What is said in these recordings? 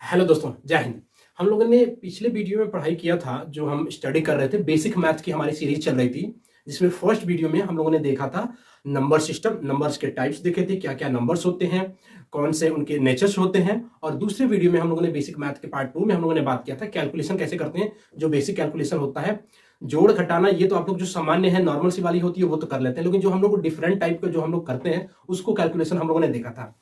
Hello दोस्तों, जय हिंद। हम लोगों ने पिछले वीडियो में पढ़ाई किया था, जो हम स्टडी कर रहे थे, बेसिक मैथ की हमारी सीरीज चल रही थी, जिसमें फर्स्ट वीडियो में हम लोगों ने देखा था नंबर सिस्टम, नंबर्स के टाइप्स देखे थे, क्या क्या नंबर्स होते हैं, कौन से उनके नेचर्स होते हैं। और दूसरे वीडियो में हम लोगों ने बेसिक मैथ के पार्ट 2 में हम लोगों ने बात किया था कैलकुलेशन कैसे करते हैं। जो बेसिक कैलकुलेशन होता है, जोड़ घटाना, ये तो आप लोग जो सामान्य है नॉर्मल सी वाली होती है वो तो कर लेते हैं, लेकिन जो हम लोग डिफरेंट टाइप का जो हम लोग करते हैं उसको कैलकुलेशन हम लोगों ने देखा था।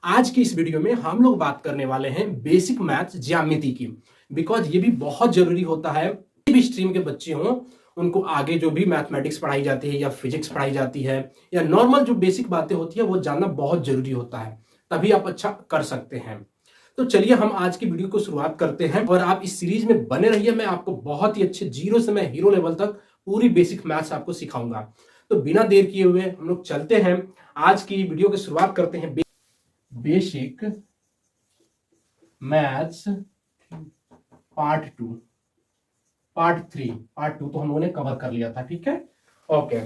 आज की इस वीडियो में हम लोग बात करने वाले हैं बेसिक मैथ्स ज्यामिति की, बिकॉज ये भी बहुत जरूरी होता है। भी स्ट्रीम के बच्चे हों, उनको आगे जो भी मैथमेटिक्स पढ़ाई जाती है या फिजिक्स पढ़ाई जाती है या नॉर्मल जो बेसिक बातें होती है वो जानना बहुत जरूरी होता है, तभी आप अच्छा कर सकते हैं। तो चलिए हम आज की वीडियो को शुरुआत करते हैं और आप इस सीरीज में बने रहिए। मैं आपको बहुत ही अच्छे जीरो से मैं हीरो लेवल तक पूरी बेसिक मैथ्स आपको सिखाऊंगा। तो बिना देर किए हुए हम लोग चलते हैं, आज की वीडियो की शुरुआत करते हैं। Basic maths part 2, part 3, part 2 तो हम लोगों ने कवर कर लिया था, ठीक है, ओके।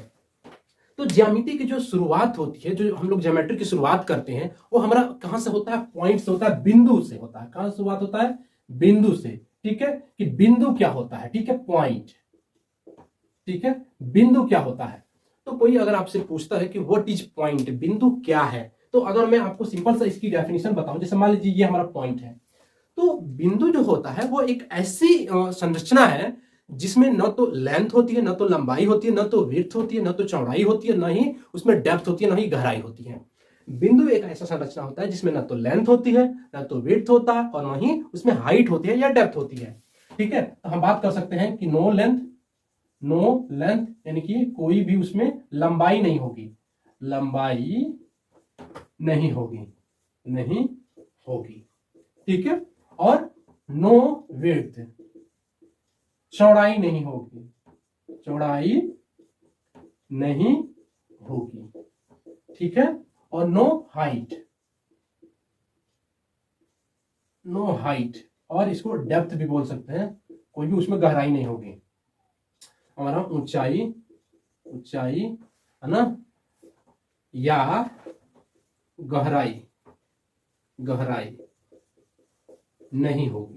तो ज्यामिति की जो शुरुआत होती है, जो हम लोग ज्योमेट्री की शुरुआत करते हैं, वो हमारा कहां से होता है? पॉइंट से होता है, बिंदु से होता है। कहां से शुरुआत होता है? बिंदु से, ठीक है। कि बिंदु क्या होता है, ठीक है, पॉइंट, ठीक है, बिंदु क्या होता है। तो कोई अगर आपसे पूछता है कि व्हाट इज पॉइंट, बिंदु क्या है, तो अगर मैं आपको सिंपल सा इसकी डेफिनेशन बताऊं, जैसे मान लीजिए ये हमारा पॉइंट है, तो बिंदु जो होता है वो एक ऐसी संरचना है जिसमें न तो लेंथ होती है, न तो लंबाई होती है, न तो विड्थ होती है, न तो चौड़ाई होती है, न ही उसमें डेप्थ होती है, न ही गहराई होती है। बिंदु एक ऐसा संरचना होता है जिसमें न तो लेंथ होती है, न तो विड्थ होता है, और न ही उसमें हाइट होती है या डेप्थ होती है, ठीक है। तो हम बात कर सकते हैं कि नो लेंथ यानी कि कोई भी उसमें लंबाई नहीं होगी, लंबाई नहीं होगी, नहीं होगी, ठीक है। और नो विड्थ, चौड़ाई नहीं होगी, चौड़ाई नहीं होगी, ठीक है। और नो हाइट, और इसको डेप्थ भी बोल सकते हैं, कोई भी उसमें गहराई नहीं होगी। हमारा ऊंचाई है ना, या गहराई नहीं होगी।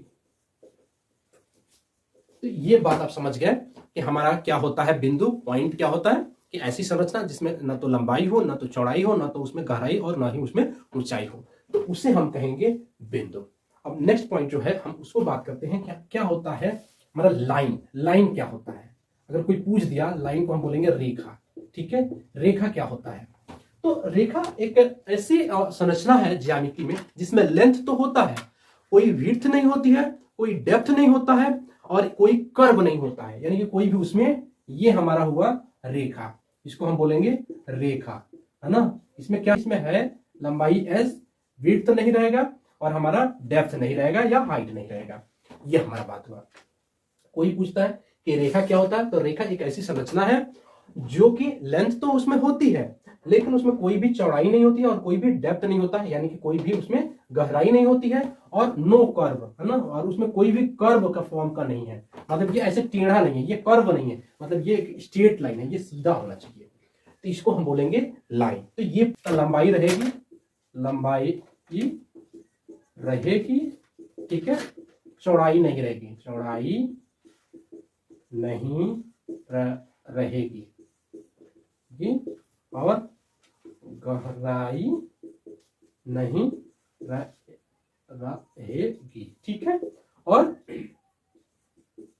तो ये बात आप समझ गए कि हमारा क्या होता है बिंदु, पॉइंट क्या होता है, कि ऐसी संरचना जिसमें न तो लंबाई हो, न तो चौड़ाई हो, न तो उसमें गहराई और न ही उसमें ऊंचाई हो, तो उसे हम कहेंगे बिंदु। अब नेक्स्ट पॉइंट जो है हम उसको बात करते हैं, क्या क्या होता है हमारा लाइन क्या होता है। अगर कोई पूछ दिया, लाइन को हम बोलेंगे रेखा, ठीक है। रेखा क्या होता है? तो रेखा एक ऐसी संरचना है ज्यामिति में जिसमें लेंथ तो होता है, कोई विड्थ नहीं होती है, कोई डेप्थ नहीं होता है, और कोई कर्व नहीं होता है, यानी कि कोई भी उसमें, ये हमारा हुआ रेखा, इसको हम बोलेंगे रेखा, है ना। इसमें क्या इसमें है? लंबाई एस, विड्थ नहीं रहेगा, और हमारा डेप्थ नहीं रहेगा या हाइट नहीं रहेगा। ये हमारा बात हुआ। कोई पूछता है कि रेखा क्या होता है, तो रेखा एक ऐसी संरचना है जो कि लेंथ तो उसमें होती है, लेकिन उसमें कोई भी चौड़ाई नहीं होती है और कोई भी डेप्थ नहीं होता है, यानी कि कोई भी उसमें गहराई नहीं होती है, और नो कर्व, है ना, और उसमें कोई भी कर्व का फॉर्म का नहीं है, मतलब ये ऐसे टेढ़ा नहीं है, ये कर्व नहीं है, मतलब ये एक स्ट्रेट लाइन है, ये सीधा होना चाहिए, तो इसको हम बोलेंगे लाइन। तो ये लंबाई रहेगी, ठीक है, चौड़ाई नहीं रहेगी, रहेगी, और गहराई नहीं रहेगी, ठीक है। और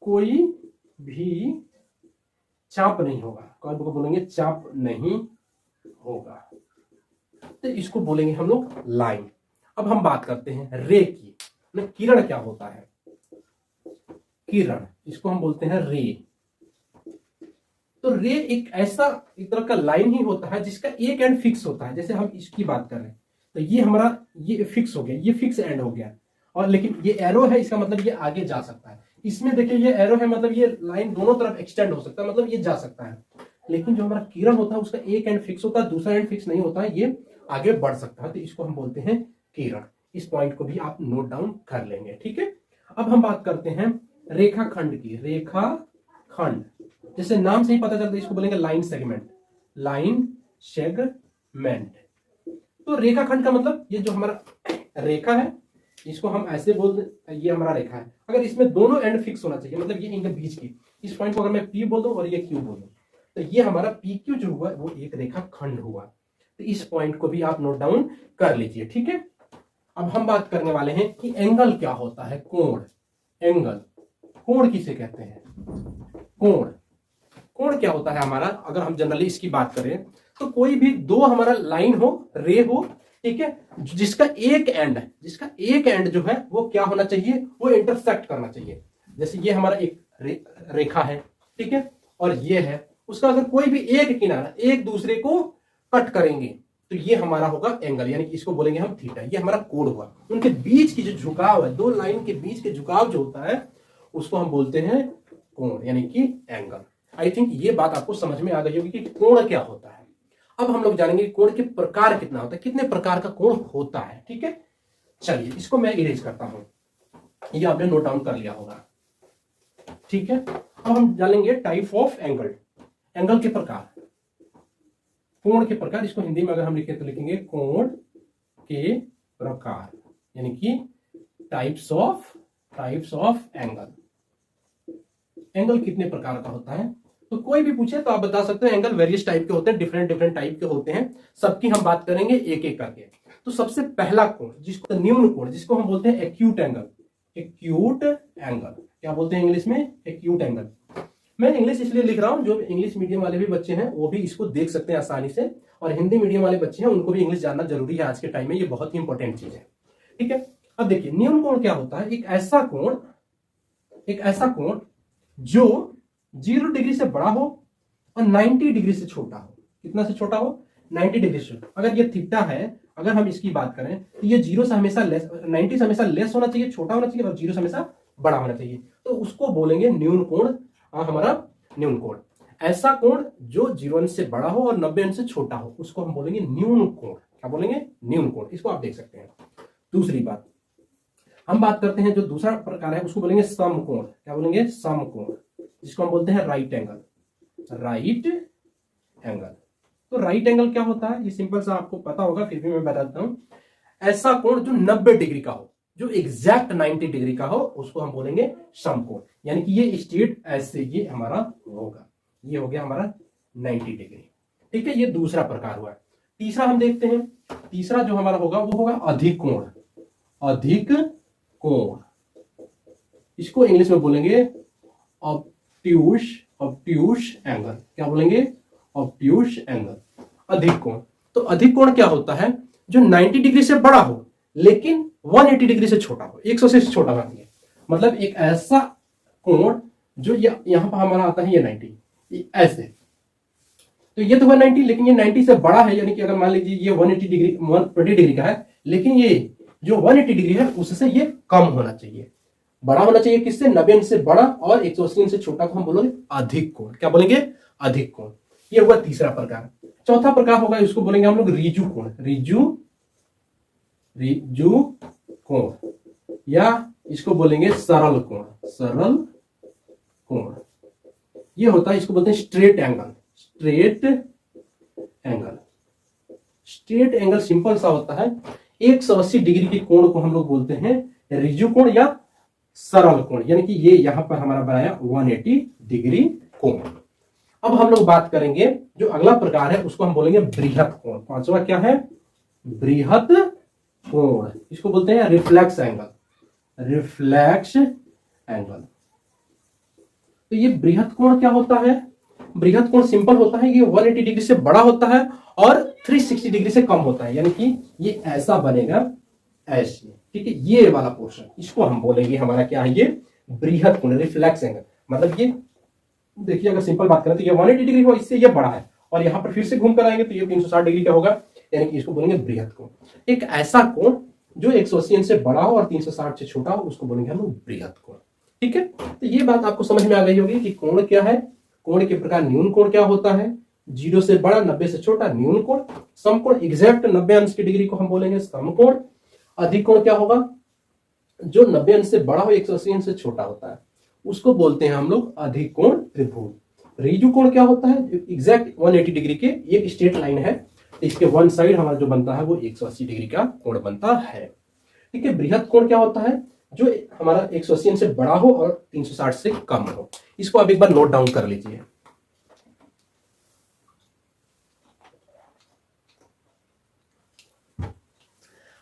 कोई भी चाप नहीं होगा, कर्व को बोलेंगे चाप नहीं होगा, तो इसको बोलेंगे हम लोग लाइन। अब हम बात करते हैं रे की। किरण क्या होता है? किरण, इसको हम बोलते हैं रे। तो रे एक ऐसा एक तरह का लाइन ही होता है जिसका एक एंड फिक्स होता है। जैसे हम इसकी बात कर रहे हैं, तो ये हमारा ये फिक्स हो गया, ये फिक्स एंड हो गया, और लेकिन ये एरो है, इसका मतलब ये आगे जा सकता है। इसमें देखिए ये एरो है, मतलब ये लाइन दोनों तरफ एक्सटेंड हो सकता है, मतलब ये जा सकता है। लेकिन जो हमारा किरण होता है उसका एक एंड फिक्स होता है, दूसरा एंड फिक्स नहीं होता है, ये आगे बढ़ सकता है, तो इसको हम बोलते हैं किरण। इस पॉइंट को भी आप नोट डाउन कर लेंगे, ठीक है। अब हम बात करते हैं रेखाखंड की। रेखाखंड, जैसे नाम से ही पता चलता है, इसको बोलेंगे लाइन सेगमेंट, तो रेखाखंड का मतलब ये जो हमारा रेखा है, इसको हम ऐसे बोल दें, ये हमारा रेखा है। अगर इसमें दोनों एंड फिक्स होना चाहिए, मतलब ये इनके बीच की, इस पॉइंट को अगर मैं P बोल दूं और ये Q बोल दूं, तो ये हमारा PQ जो हुआ वो एक रेखा खंड हुआ। तो इस पॉइंट को भी आप नोट डाउन कर लीजिए, ठीक है। अब हम बात करने वाले हैं कि एंगल क्या होता है। कोण, एंगल, कोण किसे कहते हैं? कोण, कोण क्या होता है हमारा? अगर हम जनरली इसकी बात करें तो कोई भी दो हमारा लाइन हो, रे हो, ठीक है, जिसका एक एंड जो है वो क्या होना चाहिए, वो इंटरसेक्ट करना चाहिए। जैसे ये हमारा एक रेखा है, ठीक है, और ये है, उसका अगर कोई भी एक किनारा एक दूसरे को कट करेंगे तो ये हमारा होगा एंगल, यानी कि इसको बोलेंगे हम थीटा। ये हमारा कोण हुआ। उनके बीच की जो झुकाव है, दो लाइन के बीच के झुकाव जो होता है उसको हम बोलते हैं कोण, यानी कि एंगल। आई थिंक ये बात आपको समझ में आ गई होगी कि कोण क्या होता है। अब हम लोग जानेंगे कोण के प्रकार कितना होता है, कितने प्रकार का कोण होता है, ठीक है। चलिए इसको मैं इरेज करता हूं, ये आपने नोट डाउन कर लिया होगा, ठीक है। अब हम जानेंगे टाइप ऑफ एंगल, एंगल के प्रकार, कोण के प्रकार। इसको हिंदी में अगर हम लिखे तो लिखेंगे कोण के प्रकार, यानी कि टाइप्स ऑफ एंगल। एंगल कितने प्रकार का होता है, तो कोई भी पूछे तो आप बता सकते हो एंगल वेरियस टाइप के होते हैं, डिफरेंट टाइप के होते हैं। सबकी हम बात करेंगे एक एक करके। तो सबसे पहला कोण, जिसको न्यून कोण, जिसको हम बोलते हैं एक्यूट एंगल। एक्यूट एंगल क्या बोलते हैं इंग्लिश में? Acute angle. मैं इंग्लिश इसलिए लिख रहा हूं, जो इंग्लिश मीडियम वाले भी बच्चे हैं वो भी इसको देख सकते हैं आसानी से, और हिंदी मीडियम वाले बच्चे हैं उनको भी इंग्लिश जानना जरूरी है आज के टाइम में, ये बहुत ही इंपॉर्टेंट चीज है, ठीक है। अब देखिए न्यून कोण क्या होता है? एक ऐसा कोण जो 0 डिग्री से बड़ा हो और 90 डिग्री से छोटा हो। कितना से छोटा हो? 90 डिग्री से। अगर ये थीटा है, अगर हम इसकी बात करें तो ये 0 से हमेशा लेस, 90 से हमेशा लेस होना चाहिए, छोटा होना चाहिए, और 0 से हमेशा बड़ा होना चाहिए। तो उसको बोलेंगे न्यून कोण, हमारा न्यून कोण। ऐसा कोण जो 0 अंश से बड़ा हो और 90 अंश से छोटा हो, उसको हम बोलेंगे न्यून कोण। क्या बोलेंगे? न्यून कोण। इसको आप देख सकते हैं। दूसरी बात हम बात करते हैं, जो दूसरा प्रकार है उसको बोलेंगे समकोण। क्या बोलेंगे? समकोण, जिसको हम बोलते हैं राइट एंगल। राइट एंगल, तो राइट एंगल क्या होता है? ये सिंपल सा आपको पता होगा, फिर भी मैं बताता हूं। ऐसा कोण जो 90 डिग्री का हो, जो एग्जैक्ट 90 डिग्री का हो, उसको हम बोलेंगे समकोण। यानी कि ये स्ट्रेट ऐसे ये हमारा होगा, ये हो गया हमारा 90 डिग्री, ठीक है। ये दूसरा प्रकार हुआ। तीसरा हम देखते हैं, तीसरा जो हमारा होगा वो होगा अधिक कोण। अधिक कोण, इसको इंग्लिश में बोलेंगे ऑब्ट्यूस एंगल। क्या बोलेंगे? ऑब्ट्यूस एंगल, अधिक कोण। तो अधिक कोण क्या होता है? जो 90 डिग्री से बड़ा हो लेकिन 180 डिग्री से छोटा हो, 180 से छोटा होना चाहिए। मतलब एक ऐसा कोण जो यहां पर हमारा आता है ये 90, ऐसे। तो ये तो 190, लेकिन ये 90 से बड़ा है, यानी कि अगर मान लीजिए ये 180 डिग्री 120 डिग्री का है, लेकिन ये जो 180 डिग्री है उससे ये कम होना चाहिए, बड़ा होना चाहिए। किससे? 90 अंश से बड़ा और 180 अंश से छोटा को हम बोलेंगे अधिक कोण। क्या बोलेंगे? अधिक कोण। ये हुआ तीसरा प्रकार। चौथा प्रकार होगा, इसको बोलेंगे हम लोग रिजु कोण। रिजु कोण, या इसको बोलेंगे सरल कोण। सरल कोण ये होता है, इसको बोलते हैं straight angle. Straight angle, straight angle simple सा होता है। 180 डिग्री के कोण को हम लोग बोलते हैं रिजु कोण या सरल कोण, यानी कि ये यहां पर हमारा बनाया 180 डिग्री कोण। अब हम लोग बात करेंगे, जो अगला प्रकार है उसको हम बोलेंगे बृहत कोण। पांचवा क्या है? बृहत कोण। इसको बोलते हैं रिफ्लेक्स एंगल। Reflex angle. तो ये बृहत कोण क्या होता है? बृहत कोण सिंपल होता है, ये 180 डिग्री से बड़ा होता है और 360 डिग्री से कम होता है, यानी कि ये ऐसा बनेगा, ऐसे, ठीक है। ये वाला पोर्शन, इसको हम बोलेंगे हमारा क्या है? ये बृहत कोण, रिफ्लेक्स एंगल। मतलब ये देखिए, अगर सिंपल बात करें तो ये 180 डिग्री हो, इससे ये बड़ा है, और यहां पर फिर से घूम कर आएंगे तो ये 360 डिग्री का होगा, यानी कि इसको बोलेंगे बृहत कोण। एक ऐसा कोण जो 180 अंश से बड़ा हो और 360 से छोटा हो, उसको बोलेंगे हम लोग बृहत कोण, ठीक है। तो ये बात आपको समझ में आ गई होगी कि कोण क्या है, कोण के प्रकार। न्यून कोण क्या होता है? 0 से बड़ा 90 से छोटा, न्यून कोण। समकोण एग्जैक्ट 90 अंश की डिग्री को हम बोलेंगे समकोण। अधिक कोण क्या होगा? जो 90 अंश से बड़ा हो 180 अंश से छोटा होता है, उसको बोलते हैं हम लोग अधिक कोण त्रिभुज। रिजु कोण क्या होता है? एग्जैक्ट 180 डिग्री के एक स्ट्रेट लाइन है, इसके वन साइड हमारा जो बनता है वो 180 डिग्री का कोण बनता है, ठीक है। बृहद कोण क्या होता है, जो हमारा 180 से बड़ा हो और 360 से कम हो। इसको आप एक बार नोट डाउन कर लीजिए।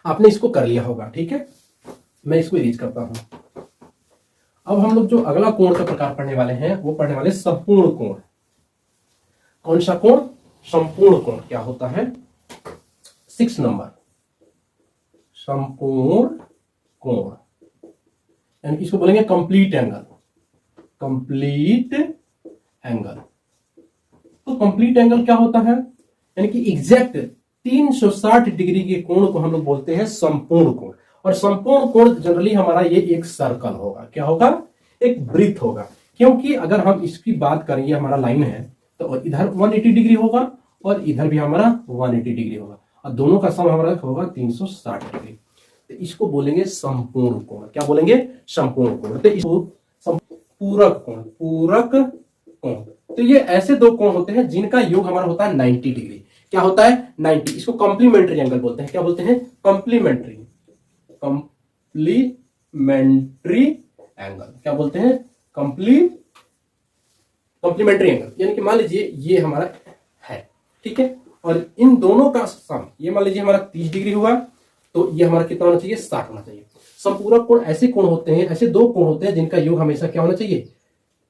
आपने इसको कर लिया होगा, ठीक है। मैं इसको इरेज करता हूं। अब हम लोग जो अगला कोण का प्रकार पढ़ने वाले हैं वो पढ़ने वाले संपूर्ण कोण। कौन सा कोण? संपूर्ण कोण। क्या होता है? 6 नंबर, संपूर्ण कोण, यानी इसको बोलेंगे कंप्लीट एंगल। Complete angle. तो कंप्लीट एंगल क्या होता है? यानी कि एग्जैक्ट 360 डिग्री के कोण को हम लोग बोलते हैं संपूर्ण कोण। और संपूर्ण कोण जनरली हमारा ये एक सर्कल होगा। क्या होगा? एक वृत्त होगा। क्योंकि अगर हम इसकी बात करें, ये हमारा लाइन है, तो इधर 180 डिग्री होगा और इधर भी हमारा 180 डिग्री होगा, और दोनों का सम हमारा होगा 360 डिग्री। तो इसको बोलेंगे संपूर्ण कोण। क्या बोलेंगे? संपूर्ण कोण। तो इसको पूरक कोण। पूरक कोण। तो ये ऐसे दो कोण होते हैं जिनका योग हमारा होता है 90 डिग्री। क्या होता है? 90। इसको कॉम्प्लीमेंट्री एंगल बोलते हैं। क्या बोलते हैं? कॉम्प्लीमेंट्री। Complementary angle. क्या बोलते हैं? Complementary angle. यानी कि मान लीजिए ये हमारा है, ठीक है, और इन दोनों का सम, ये मान लीजिए हमारा 30 डिग्री हुआ, तो ये हमारा कितना होना चाहिए? 60 होना चाहिए। संपूरक कोण ऐसे कोण होते हैं, ऐसे दो कोण होते हैं जिनका योग हमेशा क्या होना चाहिए?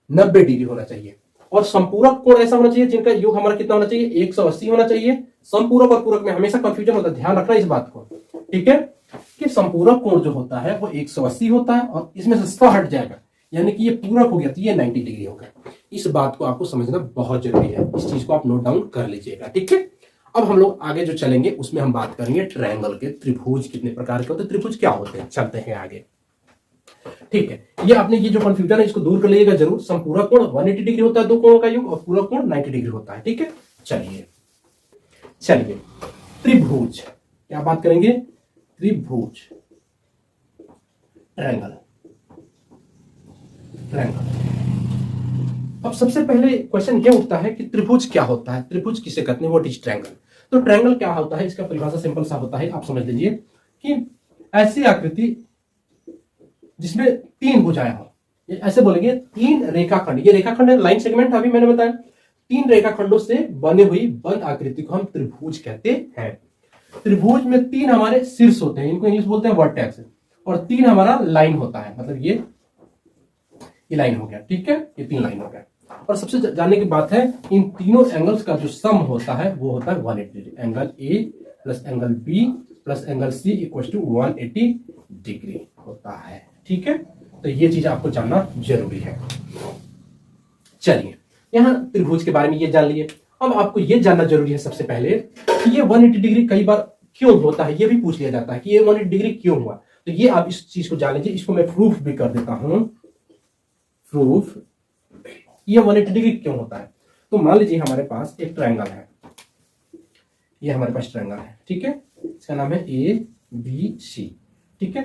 90 डिग्री होना चाहिए। और संपूरक कोण ऐसा होना चाहिए जिनका योग हमारा कितना होना चाहिए? 180 होना चाहिए। संपूरक और पूरक में हमेशा कंफ्यूजन होता है, ध्यान रखना इस बात को, ठीक है, कि संपूरक कोण जो होता है वो 180 होता है और इसमें से 100 हट जाएगा, यानी कि ये पूरक हो गया तो ये 90 डिग्री हो गया। इस बात को आपको समझना बहुत जरूरी है, इस चीज को आप नोट डाउन कर लीजिएगा, ठीक है। अब हम लोग आगे जो चलेंगे उसमें हम बात करेंगे ट्रायंगल के। त्रिभुज कितने प्रकार के होते हैं, त्रिभुज क्या होते हैं, चलते हैं आगे, ठीक है। ये आपने ये जो कंफ्यूजन है इसको दूर कर लीजिएगा जरूर। संपूरक कोण 180 डिग्री होता है दो कोणों का योग, और पूरक कोण 90 डिग्री होता है, ठीक है। चलिए त्रिभुज, क्या बात करेंगे? त्रिभुज, ट्रायंगल। अब सबसे पहले क्वेश्चन ये उठता है कि त्रिभुज क्या होता है, त्रिभुज किसे कहते हैं, व्हाट इज ट्रायंगल। तो ट्रायंगल क्या होता है, इसका परिभाषा सिंपल सा होता है, आप समझ लीजिए कि ऐसी आकृति जिसमें 3 भुजाएं हो, ऐसे बोलेंगे 3 रेखाखंड। ये रेखाखंड है, लाइन सेगमेंट अभी मैंने बताया। 3 रेखाखंडों से बने हुई बंद आकृति को हम त्रिभुज कहते हैं। त्रिभुज में 3 हमारे शीर्ष होते हैं, इनको इंग्लिश बोलते हैं वर्टेक्स, और 3 हमारा लाइन होता है, मतलब ये लाइन हो गया, ठीक है, ये 3 लाइन हो गया। और सबसे जानने की बात है, इन तीनों एंगल्स का जो सम होता है वो होता है 180 degree. Angle a plus angle b plus angle c equal to 180 degree होता है, ठीक है। तो ये चीज आपको जानना जरूरी है। चलिए यहां त्रिभुज के बारे में ये जान लिए। अब आपको ये जानना जरूरी है सबसे पहले कि ये 180 डिग्री कई बार क्यों होता है, ये भी पूछ लिया जाता है कि ये 180 डिग्री क्यों हुआ। तो ये आप इस चीज को जान लीजिए। इसको मैं प्रूफ भी कर देता हूं। प्रूफ, ये 180 डिग्री क्यों होता है। तो मान लीजिए हमारे पास एक ट्रायंगल है, ये हमारे पास ट्रायंगल है, ठीक है, इसका नाम है ABC, ठीक है।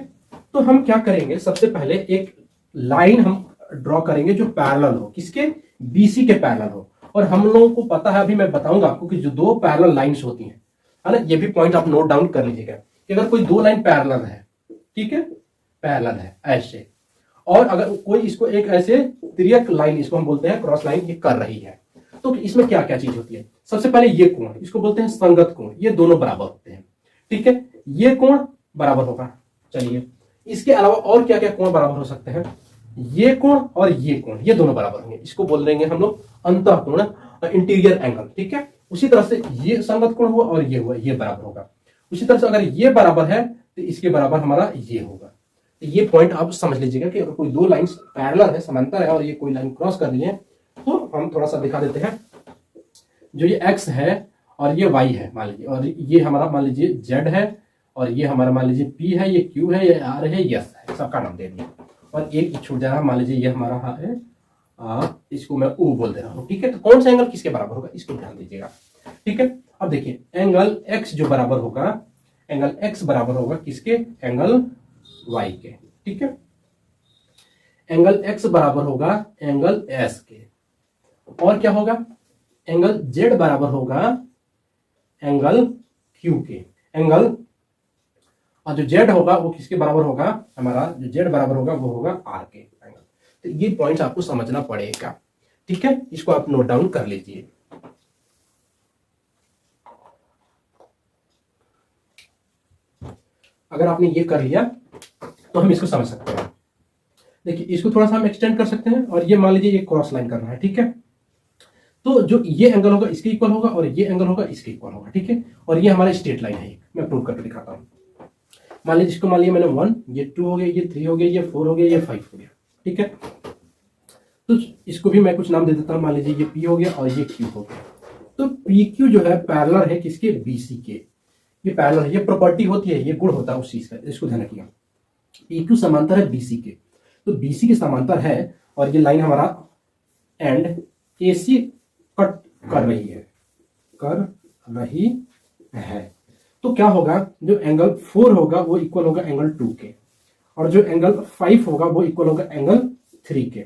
तो हम क्या करेंगे, सबसे पहले एक लाइन हम ड्रॉ करेंगे जो पैरेलल हो, किसके? BC के पैरेलल हो। और हम लोगों को पता है, अभी मैं बताऊंगा आपको, कि जो 2 पैरेलल लाइंस होती हैं, है ना, ये भी पॉइंट आप नोट डाउन कर लीजिएगा कि अगर कोई 2 लाइन पैरेलल है, ठीक है, पैरेलल है ऐसे, और अगर कोई इसको एक ऐसे तिर्यक लाइन, इसको हम बोलते हैं क्रॉस लाइन, ये कर रही है, तो इसमें क्या क्या चीज होती है। सबसे पहले ये कोण, इसको बोलते हैं संगत कोण, ये दोनों बराबर होते हैं, ठीक है, ये कोण बराबर होगा। चलिए इसके अलावा और क्या क्या कोण बराबर हो सकते हैं, ये कोण और ये कोण, ये दोनों बराबर होंगे, इसको बोल देंगे हम लोग अंतःकोण, इंटीरियर एंगल, ठीक है। उसी तरह से ये संगत कोण हुआ और ये हुआ, ये बराबर होगा। उसी तरह से अगर ये बराबर है तो इसके बराबर हमारा ये होगा। तो ये पॉइंट आप समझ लीजिएगा कि अगर कोई 2 लाइंस पैरेलल है, समांतर है, और ये कोई लाइन क्रॉस कर रही है, तो हम थोड़ा सा दिखा देते हैं। जो ये x है और ये y है मान लीजिए, और ये हमारा मान लीजिए z है, और ये हमारा मान लीजिए p है, ये q है, ये r है, ये s है, सबका नाम दे दिया। और एक छूट जा रहा है, मान लीजिए ये हमारा है इसको मैं O बोल दे रहा हूँ, ठीक है। तो कौन सा एंगल किसके बराबर होगा, इसको ध्यान दीजिएगा, ठीक है। अब देखिए एंगल x जो बराबर होगा, एंगल x बराबर होगा किसके? एंगल y के, ठीक है। एंगल x बराबर होगा एंगल s के, और क्या होगा? एंगल z बराबर होगा एंगल q के, एंगल और जो जेड होगा वो किसके बराबर होगा, हमारा जो जेड बराबर होगा वो होगा आर के एंगल। तो ये पॉइंट्स आपको समझना पड़ेगा, ठीक है, इसको आप नोट डाउन कर लीजिए। अगर आपने ये कर लिया तो हम इसको समझ सकते हैं। देखिए इसको थोड़ा सा हम एक्सटेंड कर सकते हैं और ये मान लीजिए ये क्रॉस लाइन करना है, ठीक है। तो जो ये एंगल होगा इसके इक्वल होगा और ये एंगल होगा इसके इक्वल होगा, ठीक है। और ये हमारा स्ट्रेट लाइन है, मैं प्रूव करके दिखाता हूँ। मान लीजिए इसको मान लिया मैंने 1, ये 2 हो गया, ये 3 हो गया, ये 4 हो गया, ये 5 हो गया, ठीक है। तो इसको भी मैं कुछ नाम दे देता हूँ, मान लीजिए ये P हो गया और ये Q हो गया। तो PQ जो है पैरेलल है किसके, BC के। ये पैरेलल है, ये प्रॉपर्टी होती है, ये गुण होता है उस चीज का, इसको ध्यान रखिएगा। PQ समांतर है BC के, तो BC के समांतर है और ये लाइन हमारा एंड AC कट कर रही है। तो क्या होगा, जो एंगल 4 होगा वो इक्वल होगा एंगल 2 के, और जो एंगल 5 होगा वो इक्वल होगा एंगल 3 के।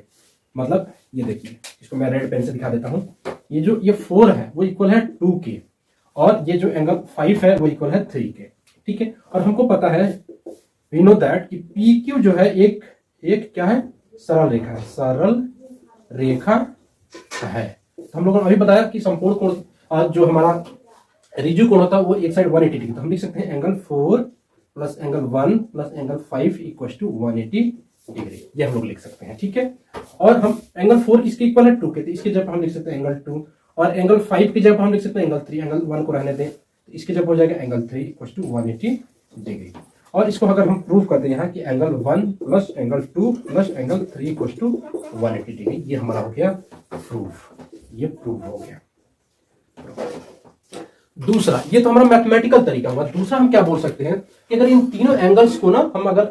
मतलब ये देखिए, इसको मैं रेड पेन से दिखा देता हूं। ये 4 है वो इक्वल है 2 के, और ये जो एंगल 5 है वो इक्वल है 3 के, ठीक है। और हमको पता है, वी नो दैट कि PQ जो है एक क्या है, सरल रेखा है। तो हम लोगों ने अभी बताया कि संपूर्ण कोण जो हमारा रिजु कोण होता है वो एक साइड 180 डिग्री, तो हम लिख सकते हैं angle 4 plus angle 1 plus angle 5 equal to 180 degree, ये हम लोग लिख सकते हैं, ठीक है। और हम एंगल 4 किसके इक्वल है, 2 के, तो इसके जगह हम लिख सकते हैं एंगल 2, और एंगल 5 की जगह हम लिख सकते हैं एंगल 3, एंगल 1 को रहने दें, तो इसके जगह हो जाएगा एंगल 3 इक्वल टू 180 डिग्री। और इसको अगर हम प्रूव करते हैं यहाँ कि angle 1 plus angle 2 plus angle 3 equal to 180 degree, ये हमारा हो गया प्रूफ, ये प्रूव हो गया। दूसरा, ये तो हमारा मैथमेटिकल तरीका हुआ। दूसरा हम क्या बोल सकते हैं कि अगर इन तीनों एंगल्स को ना हम अगर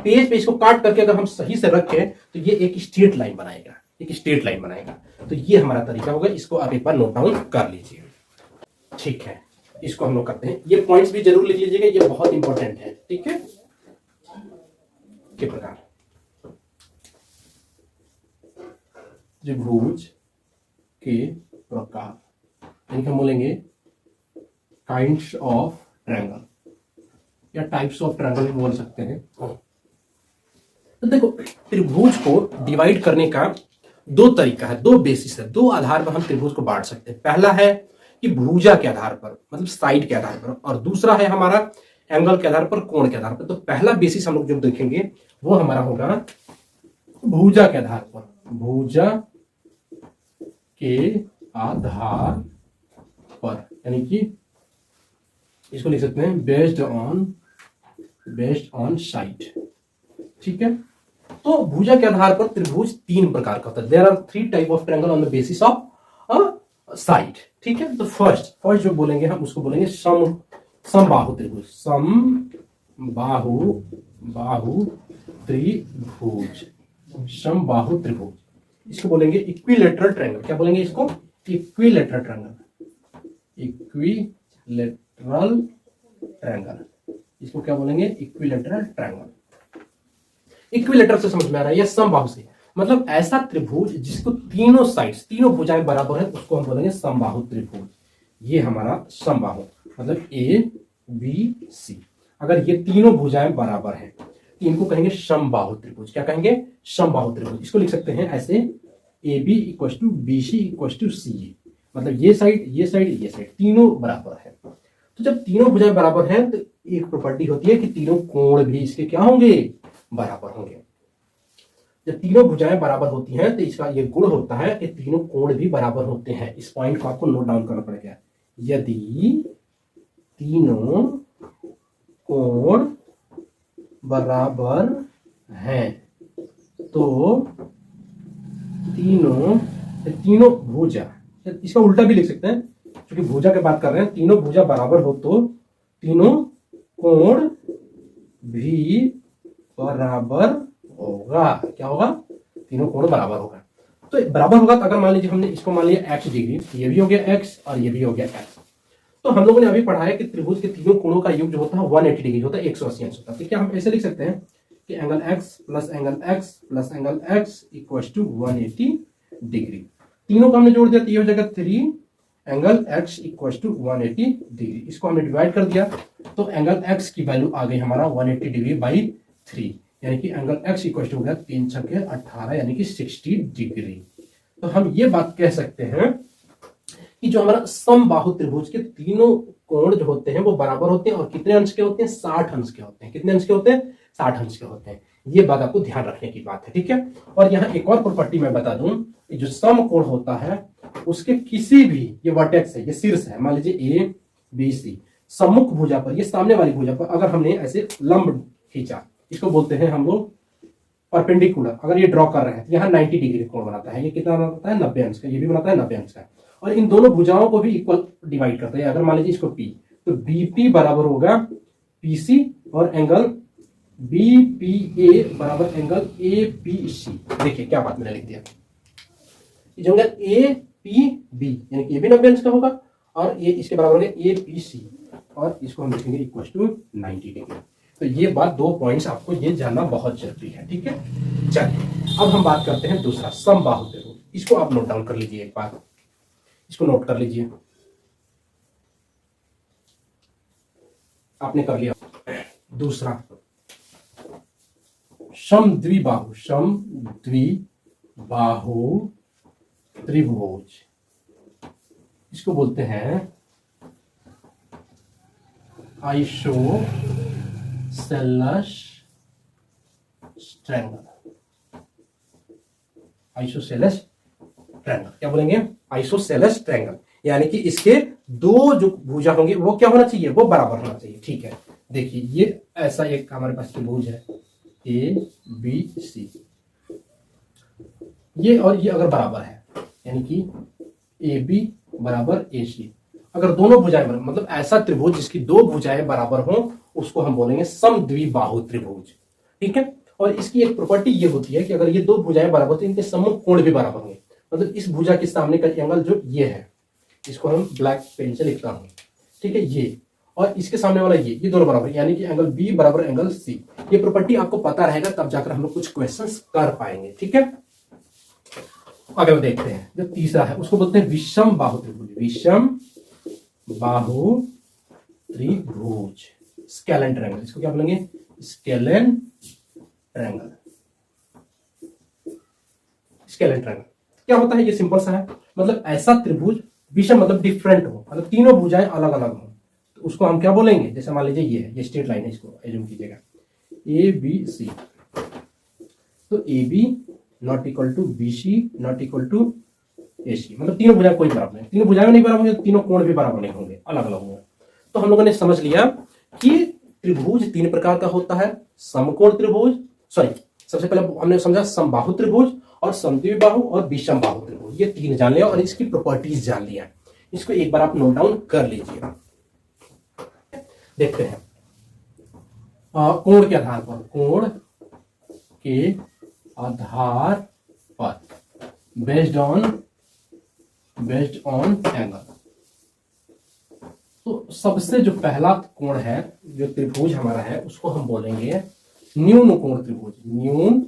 पेज पे इसको काट करके अगर हम सही से रखें तो ये एक स्ट्रेट लाइन बनाएगा, तो ये हमारा तरीका होगा। इसको आप एक बार नोट डाउन कर लीजिए, ठीक है। इसको हम लोग करते हैं, ये पॉइंट्स भी जरूर लिख लीजिएगा, ये बहुत इंपॉर्टेंट है, ठीक है। के प्रकार त्रिभुज के प्रकार, यानी हम बोलेंगे काइंड्स ऑफ ट्रायंगल या टाइप्स ऑफ ट्रायंगल भी बोल सकते हैं। तो देखो, त्रिभुज को डिवाइड करने का दो तरीका है, दो बेसिस है, दो आधार पर हम त्रिभुज को बांट सकते हैं। पहला है कि भुजा के आधार पर, मतलब साइड के आधार पर, और दूसरा है हमारा एंगल के आधार पर, कोण के आधार पर। तो पहला बेसिस हम लोग जो देखेंगे वो हमारा होगा भुजा के आधार पर, भुजा के आधार पर, यानी कि इसको लिख सकते हैं बेस्ड ऑन साइड, ठीक है। तो भुजा के आधार पर त्रिभुज तीन प्रकार का होता है। There are 3 type of triangle on the basis of side, ठीक है। तो फर्स्ट जो बोलेंगे हम उसको बोलेंगे समबाहु त्रिभुज, समबाहु त्रिभुज। इसको बोलेंगे इक्विलेटरल ट्रायंगल। क्या बोलेंगे इसको, इक्विलेटरल ट्रायंगल। इसको क्या बोलेंगे, इक्विलेटरल ट्रायंगल। इक्विलेटरल से समझ में आ रहा है, या समबाहु से, मतलब ऐसा त्रिभुज जिसको तीनों साइड्स, तीनों भुजाएं बराबर है, उसको हम बोलेंगे समबाहु त्रिभुज। ये हमारा समबाहु मतलब ABC। अगर ये तीनों भुजाएं बराबर हैं तो इनको कहेंगे समबाहु त्रिभुज। क्या कहेंगे, समबाहु त्रिभुज। इसको लिख सकते हैं ऐसे AB equal to BC equal to CA, मतलब ये साइड तीनों बराबर है। तो जब तीनों भुजाएं बराबर हैं तो एक प्रॉपर्टी होती है कि तीनों कोण भी इसके क्या होंगे, बराबर होंगे। जब तीनों भुजाएं बराबर होती हैं तो इसका ये गुण होता है कि तीनों कोण भी बराबर होते हैं। इस पॉइंट को आपको नोट डाउन करना पड़ेगा। यदि तीनों कोण बराबर हैं तो तीनों भुजा, इसका उल्टा भी लिख सकते हैं, क्योंकि भुजा की बात कर रहे हैं, तीनों भुजा बराबर हो तो तीनों कोण भी बराबर होगा। क्या होगा, तीनों कोण बराबर होगा। तो बराबर होगा तो अगर मान लीजिए हमने इसको मान लिया x डिग्री, ये भी हो गया x और ये भी हो गया x, तो हम लोगों ने अभी पढ़ा है कि त्रिभुज के तीनों कोणों का योग जो होता है 180 डिग्री होता है, 180 अंश होता है। तो क्या हम ऐसे लिख सकते हैं कि angle x plus angle x equal to 180 degree. तीनों को हमने जोड़ दिया तो ये हो जाएगा 3 angle x equal to 180 degree. इसको हमने डिवाइड कर दिया तो एंगल x की वैल्यू आ गई हमारा 180 डिग्री बाई 3, यानी कि एंगल x इक्वल टू हो गया 3 छक्के 18 यानी कि 60 डिग्री। तो हम ये बात कह सकते हैं कि जो हमारा समबाहु त्रिभुज के तीनों कोण जो होते हैं वो बराबर होते हैं और कितने अंश के होते हैं, 60 अंश के होते हैं। कितने अंश के होते हैं, 60 अंश के होते हैं। ये बात आपको ध्यान रखने की बात है, ठीक है। और यहाँ एक और प्रॉपर्टी मैं बता दूं, जो समकोण होता है उसके किसी भी, ये वर्टेक्स है, ये शीर्ष है, मान लीजिए ए बी सी, सम्मुख भुजा पर, ये सामने वाली भुजा पर अगर हमने ऐसे लंब खींचा, इसको बोलते हैं हम लोग परपेंडिकुलर, अगर ये ड्रॉ कर रहे हैं तो यहाँ 90 डिग्री कोण बनाता है। ये कितना बनाता है, 90 अंश का। ये भी बनाता है 90 अंश का। और इन दोनों भुजाओं को भी इक्वल डिवाइड करते हैं। अगर मान लीजिए इसको P, तो BP बराबर होगा PC और एंगल BPA बराबर एंगल APC। देखिए क्या बात मैंने लिख दिया, जो एंगल APB यानी कि ये भी 90 अंश का होगा और ये इसके बराबर होगा APC और इसको हम लिखेंगे इक्वल टू 90 डिग्री। तो ये बात, 2 पॉइंट्स आपको ये जानना बहुत जरूरी है, ठीक है। चलिए अब हम बात करते हैं दूसरा, समबाहु त्रिभुज। इसको आप नोट डाउन कर लीजिए, एक बार इसको नोट कर लीजिए। आपने कर लिया। दूसरा समद्विबाहु, समद्विबाहु त्रिभुज, इसको बोलते हैं आइसोसेलेस ट्रायंगल। आइसोसेलेस ट्रायंगल क्या बोलेंगे, आइसोसेलेस ट्रायंगल, यानी कि इसके दो जो भुजा होंगे वो क्या होना चाहिए, वो बराबर होना चाहिए, ठीक है। देखिए ये ऐसा एक हमारे पास त्रिभुज है ए बी सी, ये और ये अगर बराबर है यानी कि ए बी बराबर ए सी, अगर दोनों भुजाएं बराबर, मतलब ऐसा त्रिभुज जिसकी दो भुजाएं बराबर हो उसको हम बोलेंगे समद्विबाहु त्रिभुज, ठीक है। और इसकी एक प्रॉपर्टी ये होती है कि अगर ये दो भुजाएं बराबर तो इनके सम्मुख कोण भी बराबर होंगे। मतलब इस भुजा के सामने का एंगल जो ये है, इसको हम ब्लैक पेन से लिखता हूं, ठीक है, ये, और इसके सामने वाला ये दोनों बराबर, यानी कि एंगल बी बराबर एंगल सी। ये प्रॉपर्टी आपको पता रहेगा तब जाकर हम लोग कुछ क्वेश्चंस कर पाएंगे, ठीक है। आगे देखते हैं, जो तीसरा है उसको बोलते हैं विषम बाहु त्रिभुज। विषम बाहु त्रिभुज, स्केलन ट्रायंगल, इसको क्या बोलेंगे, स्केलन ट्रायंगल। स्केलन ट्रायंगल क्या होता है, ये सिंपल सा है, मतलब ऐसा त्रिभुज, विषम मतलब डिफरेंट हो, मतलब तीनों भुजाएं अलग अलग हो, तो उसको हम क्या बोलेंगे, जैसे मान लीजिए ये है, ये स्ट्रेट लाइन है, इसको एज्यूम कीजिएगा ए बी सी, तो A B not equal to B C not equal to A C, मतलब तीनों भुजाएं कोई बराबर नहीं, तीनों भुजाएं नहीं बराबर होंगे, तीनों कोण भी बराबर नहीं होंगे, अलग अलग होंगे। तो हम लोगों ने समझ लिया कि त्रिभुज 3 प्रकार का होता है, समकोण त्रिभुज, सॉरी सबसे पहले हमने समझा समबाहु त्रिभुज और समद्विबाहु और विषम बाहु त्रिभुज, ये 3 जान लिया और इसकी प्रॉपर्टीज जान लिया। इसको एक बार आप नोट डाउन कर लीजिए। देखते हैं कोण के आधार पर, कोण के आधार पर, बेस्ड ऑन एंगल। तो सबसे जो पहला कोण है, जो त्रिभुज हमारा है, उसको हम बोलेंगे न्यून कोण त्रिभुज। न्यून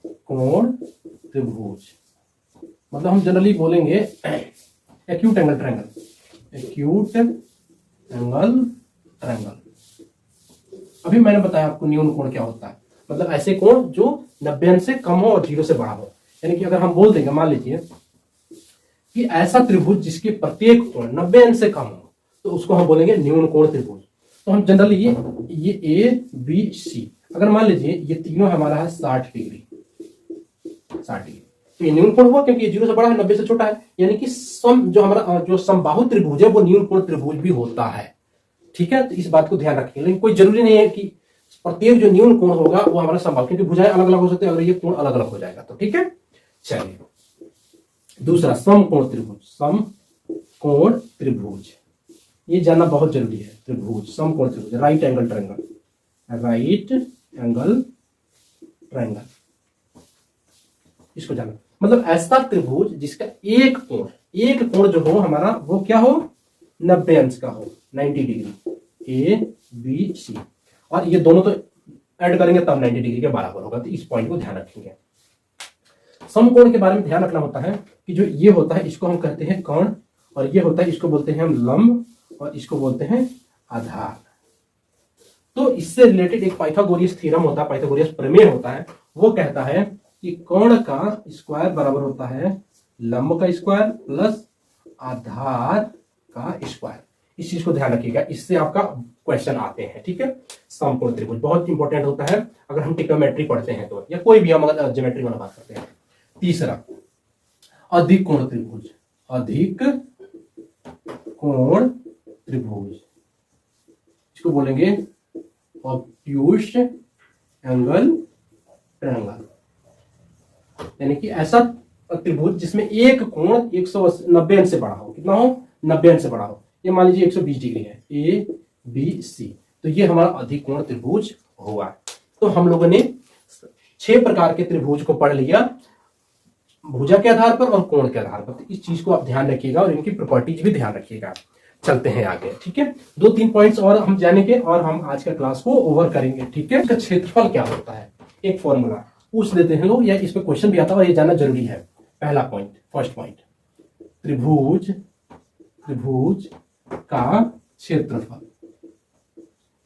कोण त्रिभुज मतलब हम जनरली बोलेंगे acute angle triangle. Acute angle triangle, अभी मैंने बताया आपको न्यून कोण क्या होता है, मतलब ऐसे कोण जो 90 अंश से कम हो और 0 से बड़ा हो। यानी कि अगर हम बोल देंगे, मान लीजिए कि ऐसा त्रिभुज जिसके प्रत्येक कोण 90 अंश से कम हो, तो उसको हम बोलेंगे न्यून कोण त्रिभुज। तो हम जनरली ये ए बी सी, अगर मान लीजिए ये तीनों हमारा है 60 डिग्री, 60 डिग्री, तो ये न्यून कोण हुआ क्योंकि ये 0 से बड़ा है, 90 से छोटा है, यानी कि सम जो हमारा जो समबाहु त्रिभुज है वो न्यून कोण त्रिभुज भी होता है, ठीक है। तो इस बात को ध्यान रखिए, लेकिन कोई जरूरी नहीं है कि प्रत्येक जो न्यून कोण होगा वो हमारा समबाहु, क्योंकि भुजाएं अलग अलग हो सकते हैं, अगर ये कोण अलग अलग हो जाएगा तो, ठीक है। चलिए दूसरा समकोण त्रिभुज। समकोण त्रिभुज ये जानना बहुत जरूरी है। त्रिभुज, समकोण त्रिभुज, right angle triangle, right angle triangle, इसको जानना, मतलब ऐसा त्रिभुज जिसका एक कोण जो हो हमारा वो क्या हो, 90 अंश का हो, 90 डिग्री, ए बी सी, और ये दोनों तो ऐड करेंगे तब 90 डिग्री के बराबर होगा। तो इस पॉइंट को ध्यान रखेंगे। समकोण के बारे में ध्यान रखना होता है कि जो ये होता है इसको हम कहते हैं कर्ण, और ये होता है, इसको बोलते हैं हम लंब और इसको बोलते हैं आधार। तो इससे रिलेटेड एक पाइथागोरस थ्योरम होता है, पाइथागोरस प्रमेय होता है, वो कहता है कि कोण का स्क्वायर बराबर होता है लंब का स्क्वायर प्लस आधार का स्क्वायर। इस चीज को ध्यान रखिएगा, इससे आपका क्वेश्चन आते हैं, ठीक है। समकोण त्रिभुज बहुत इंपॉर्टेंट होता है अगर हम ट्रिग्नोमेट्री पढ़ते हैं तो, या कोई भी हम अगर ज्योमेट्री वाला बात करते हैं। तीसरा अधिक कोण त्रिभुज, अधिक कोण त्रिभुज, इसको बोलेंगे ऑब्ट्यूज एंगल ट्रायंगल, यानी कि ऐसा त्रिभुज जिसमें एक कोण 190 अंश से बड़ा हो। कितना हो? 90 अंश से बड़ा हो। ये मान लीजिए 120 डिग्री है, ए बी सी, तो ये हमारा अधिक कोण त्रिभुज होगा। तो हम लोगों ने 6 प्रकार के त्रिभुज को पढ़ लिया, भुजा के आधार पर और कोण के आधार पर। तो इस चीज को आप ध्यान रखिएगा और इनकी प्रॉपर्टीज भी ध्यान रखिएगा। चलते हैं आगे, ठीक है। 2-3 पॉइंट्स और हम जानेंगे और हम आज का क्लास को ओवर करेंगे, ठीक है। इसका क्षेत्रफल क्या होता है, एक फॉर्मूला पूछ देते हैं लोग, या इस पे क्वेश्चन भी आता है और ये जानना जरूरी है। पहला पॉइंट, फर्स्ट पॉइंट, त्रिभुज का क्षेत्रफल,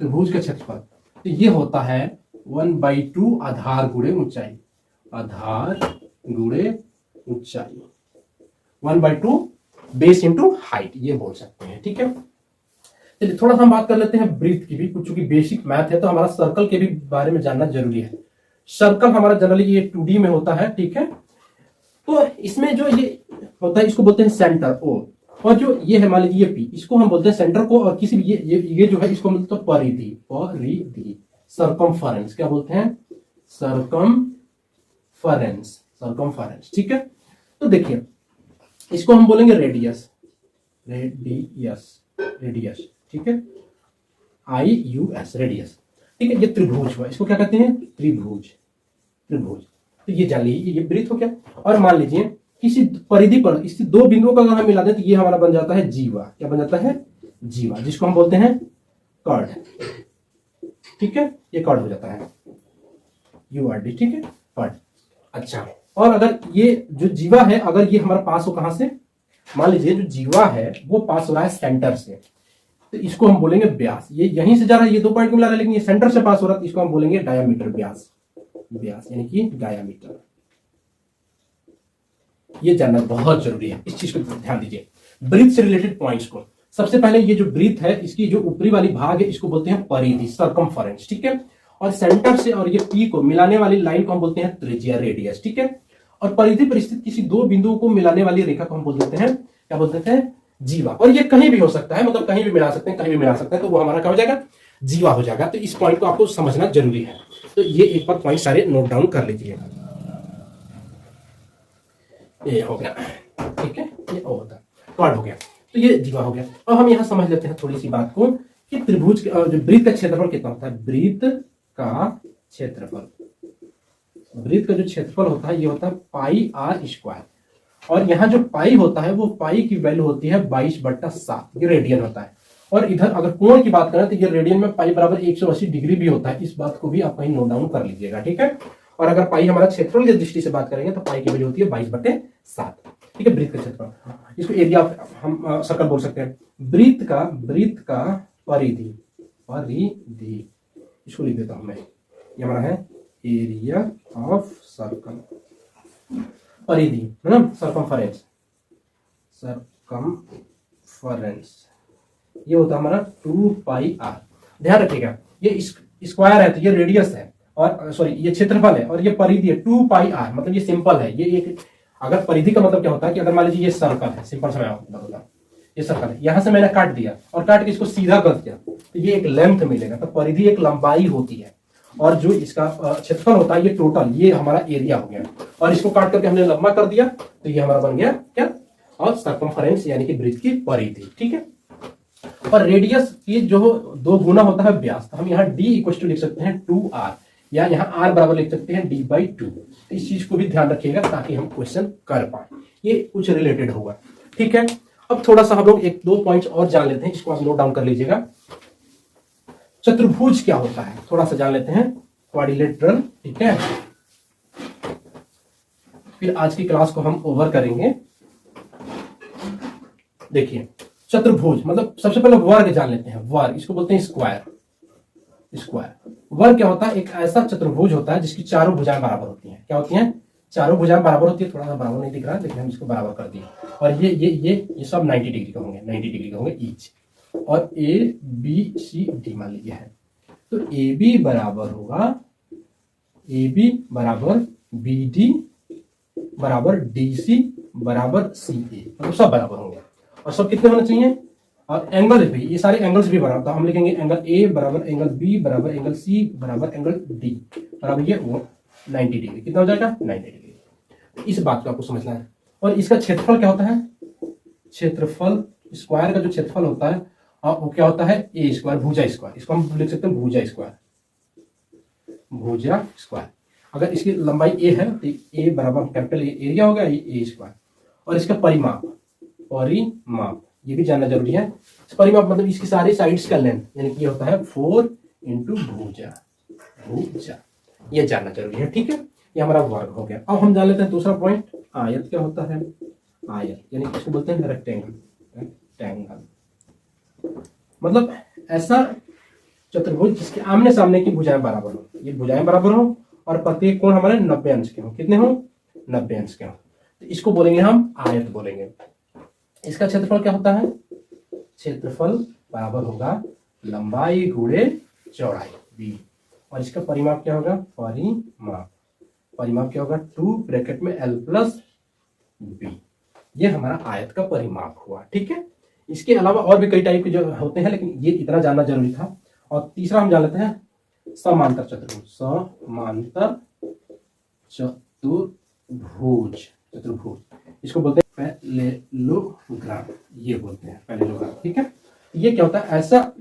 त्रिभुज का क्षेत्रफल तो ये होता है 1/2 आधार गुणे ऊंचाई, आधार गुणे ऊंचाई, 1/2 बेस इंटू हाइट, ये बोल सकते हैं, ठीक है। चलिए थोड़ा सा हम बात कर लेते हैं ब्रीथ की भी, कुछ चूंकि बेसिक मैथ है तो हमारा सर्कल के भी बारे में जानना जरूरी है। सर्कल हमारा जनरली ये 2D में होता है, ठीक है। तो इसमें जो ये होता है इसको बोलते हैं सेंटर ओ, और जो ये है मान लीजिए ये पी, इसको हम बोलते हैं सेंटर को, और किसी भी ये जो है इसको बोलते हैं परिधि, परिधि, सर्कमफरेंस, क्या बोलते हैं? सर्कमफरेंस, सर्कमफरेंस, ठीक है। तो देखिए इसको हम बोलेंगे रेडियस, रेडियस, रेडियस, ठीक है, IUS, रेडियस, ठीक है। ये त्रिभुज हुआ, इसको क्या कहते हैं? त्रिभुज, त्रिभुज। तो ये जान लीजिए ये वृत्त हो गया। और मान लीजिए किसी परिधि पर इस 2 बिंदुओं का अगर हम मिला दें तो ये हमारा बन जाता है जीवा, क्या बन जाता है? जीवा, जिसको हम बोलते हैं कर्ड, ठीक है। ये कर्ड हो जाता है, URD, ठीक है, कर्ड। अच्छा, और अगर ये जो जीवा है अगर ये हमारा पास हो कहां से, मान लीजिए जो जीवा है वो पास हो रहा है सेंटर से, तो इसको हम बोलेंगे व्यास। ये यहीं से जा रहा है, ये 2 पॉइंट को मिला रहा है, लेकिन ये सेंटर से पास हो रहा है तो इसको हम बोलेंगे डायामीटर, व्यास, व्यास यानी कि डायामीटर। ये जानना बहुत जरूरी है, इस चीज को ध्यान दीजिए। ब्रीथ से रिलेटेड पॉइंट्स को, सबसे पहले ये जो ब्रीथ है इसकी जो ऊपरी वाली भाग है इसको बोलते हैं परिधि, सर्कमफरेंस, ठीक है। और सेंटर से और ये पी को मिलाने वाली लाइन को हम बोलते हैं त्रिज्या, रेडियस, ठीक है। और परिधि पर स्थित किसी 2 बिंदुओं को मिलाने वाली रेखा को हम बोल देते हैं, क्या बोल देते हैं? जीवा। और ये कहीं भी हो सकता है, मतलब कहीं भी मिला सकते हैं, कहीं भी मिला सकते हैं, तो वो हमारा क्या हो जाएगा? जीवा हो जाएगा। तो इस पॉइंट को आपको समझना जरूरी है, तो ये एक बार पॉइंट सारे नोट डाउन कर लीजिए। ये हो गया, ठीक है, ये होता कार्ड हो गया, तो ये जीवा हो गया। और हम यहां समझ लेते हैं थोड़ी सी बात को कि त्रिभुज जो वृत्त का क्षेत्रफल कितना होता है। वृत्त का क्षेत्रफल, वृत्त का जो क्षेत्रफल होता है ये होता है πr², और यहाँ जो पाई होता है वो पाई की वैल्यू होती है 22/7, ये रेडियन होता है। और इधर अगर कोण की बात करें तो ये रेडियन में पाई बराबर 180 डिग्री भी होता है, इस बात को भी आप कहीं नोट डाउन कर लीजिएगा, ठीक है। और अगर पाई हमारा क्षेत्रफल की दृष्टि से बात करेंगे तो पाई की वैल्यू होती है 22/7, ठीक है, वृत्त का क्षेत्रफल। इसको एरिया हम सर्कल बोल सकते हैं। वृत्त का परिधि, परिधि, इसको लिख देता हूं मैं, ये हमारा है एरिया ऑफ सर्कल, परिधि है ना, सर्कमफरेंस, सर्कमफरेंस, ये होता है हमारा 2πr। ध्यान रखिएगा ये स्क्वायर है तो ये रेडियस है, और सॉरी ये क्षेत्रफल है, और ये परिधि है 2πr, मतलब ये सिंपल है। ये एक, अगर परिधि का मतलब क्या होता है कि अगर मान लीजिए ये सर्कल है, सिंपल सा मैं बताऊंगा, ये सर्कल है, यहां से मैंने काट दिया और काट के इसको सीधा कर दिया तो ये एक लेंथ मिलेगा, तो परिधि एक लंबाई होती है, और जो इसका क्षेत्रफल होता है ये टोटल, ये हमारा एरिया हो गया। और इसको काट करके हमने लंबा कर दिया तो ये हमारा बन गया क्या, और सर्कमफरेंस यानी कि वृत्त की परिधि, ठीक है। और रेडियस की जो 2 गुना होता है व्यास, तो हम यहाँ d = लिख सकते हैं 2r, या यहाँ r बराबर लिख सकते हैं d/2। तो इस चीज को भी ध्यान रखिएगा ताकि हम क्वेश्चन कर पाए, ये कुछ रिलेटेड होगा, ठीक है। अब थोड़ा सा हम लोग 1-2 पॉइंट्स और जान लेते हैं, इसको आप नोट डाउन कर लीजिएगा। चतुर्भुज क्या होता है थोड़ा सा जान लेते हैं, क्वाड्रिलेटरल, ठीक है। फिर आज की क्लास को हम ओवर करेंगे। देखिए चतुर्भुज मतलब सबसे पहले वर्ग जान लेते हैं। वर्ग इसको बोलते हैं स्क्वायर। स्क्वायर वर्ग क्या होता है? एक ऐसा चतुर्भुज होता है जिसकी चारों भुजाएं बराबर होती हैं। क्या होती हैं? चारों भुजाएं बराबर होती है। थोड़ा सा बराबर नहीं दिख रहा है लेकिन हम इसको बराबर कर दिए। और ये सब 90 डिग्री के होंगे, 90 डिग्री के होंगे ईच। और ए बी सी डी मान लीजिए है, तो ए बी बराबर होगा, ए बी बराबर बी डी बराबर डी सी बराबर सी ए, मतलब सब बराबर होंगे। और सब कितने होने चाहिए? और एंगल भी, ये सारे एंगल्स भी बराबर। तो हम लिखेंगे एंगल ए बराबर एंगल बी बराबर एंगल सी बराबर एंगल डी बराबर ये 90 डिग्री। कितना हो जाएगा? 90 डिग्री। तो इस बात को आपको समझना है। और इसका क्षेत्रफल क्या होता है? क्षेत्रफल स्क्वायर का जो क्षेत्रफल होता है वो क्या होता है? ए स्क्वायर, भुजा स्क्वायर। इसको हम लिख सकते हैं भुजा स्क्वायर, भुजा स्क्वायर। अगर इसकी लंबाई ए है तो ए बराबर कैपिटल एरिया हो गया ए स्क्वायर। और इसका परिमाप, परिमाप ये भी जानना जरूरी है। परिमाप मतलब इसकी सारी साइड्स का लेंथ, यानी कि ये होता है 4 इंटू भुजा, भुजा ये जानना जरूरी है। ठीक है, ये हमारा वर्ग हो गया। अब हम जान लेते हैं दूसरा पॉइंट, आयत क्या होता है? आयत यानी इसको बोलते हैं रेक्टेंगल। रेक्टेंगल मतलब ऐसा चतुर्भुज जिसके आमने सामने की भुजाएं बराबर हो। ये भुजाएं बराबर हो और प्रत्येक कोण हमारे 90 अंश के हो। कितने हो? 90 अंश के हो। तो इसको बोलेंगे हम आयत बोलेंगे। इसका क्षेत्रफल क्या होता है? क्षेत्रफल बराबर होगा लंबाई गुणे चौड़ाई बी। और इसका परिमाप क्या होगा? परिमाप, परिमाप क्या होगा? 2 ब्रैकेट में l प्लस बी। ये हमारा आयत का परिमाप हुआ। ठीक है, इसके अलावा और भी कई टाइप के जो होते हैं, लेकिन ये इतना जानना जरूरी था। और तीसरा हम जान लेते हैं समांतर चतुर्भुज। समांतर चतुर्भुज, चतुर्भुज इसको बोलते हैं पैरेललोग्राम, ये बोलते हैं पैरेललोग्राम। ठीक है, ये क्या होता है? ऐसा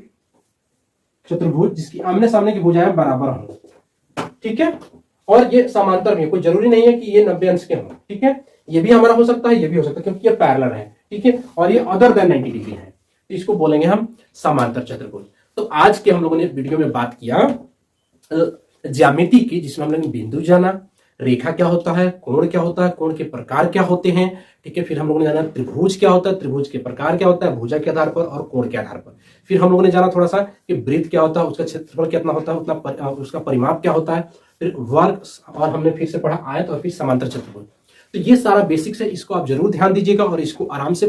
चतुर्भुज जिसकी आमने सामने की भुजाएं बराबर हों। ठीक है, और ये समांतर में, कोई जरूरी नहीं है कि ये 90 अंश के हों। ठीक है, ये भी हमारा हो सकता है, ये भी हो सकता है, क्योंकि ये पैरेलल है। ठीक है, और ये अदर देन 90 डिग्री है, तो इसको बोलेंगे हम समांतर चतुर्भुज। तो आज के हम लोगों ने वीडियो में बात किया ज्यामिति की, जिसमें हम लोगों ने बिंदु जाना, रेखा क्या होता है, कोण क्या होता है, कोण के प्रकार क्या होते हैं। ठीक है, फिर हम लोगों ने जाना त्रिभुज क्या होता है, त्रिभुज के प्रकार क्या होता है, भुजा के आधार पर और कोण के आधार पर। फिर हम लोगों ने जाना थोड़ा सा कि वृत्त क्या होता है, उसका क्षेत्रफल कितना होता है, उतना उसका परिमाप क्या होता है। फिर वर्ग, और हमने फिर से पढ़ा आयत, और फिर समांतर चतुर्भुज। तो ये सारा बेसिक्स है, इसको आप जरूर ध्यान दीजिएगा और इसको आराम से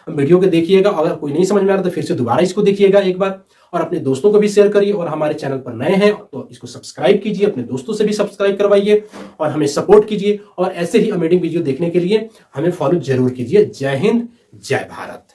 वीडियो को देखिएगा। अगर कोई नहीं समझ में आ रहा तो फिर से दोबारा इसको देखिएगा एक बार, और अपने दोस्तों को भी शेयर करिए। और हमारे चैनल पर नए हैं तो इसको सब्सक्राइब कीजिए, अपने दोस्तों से भी सब्सक्राइब करवाइए और हमें सपोर्ट कीजिए। और ऐसे ही अमेजिंग वीडियो देखने के लिए हमें फॉलो जरूर कीजिए। जय हिंद, जय भारत।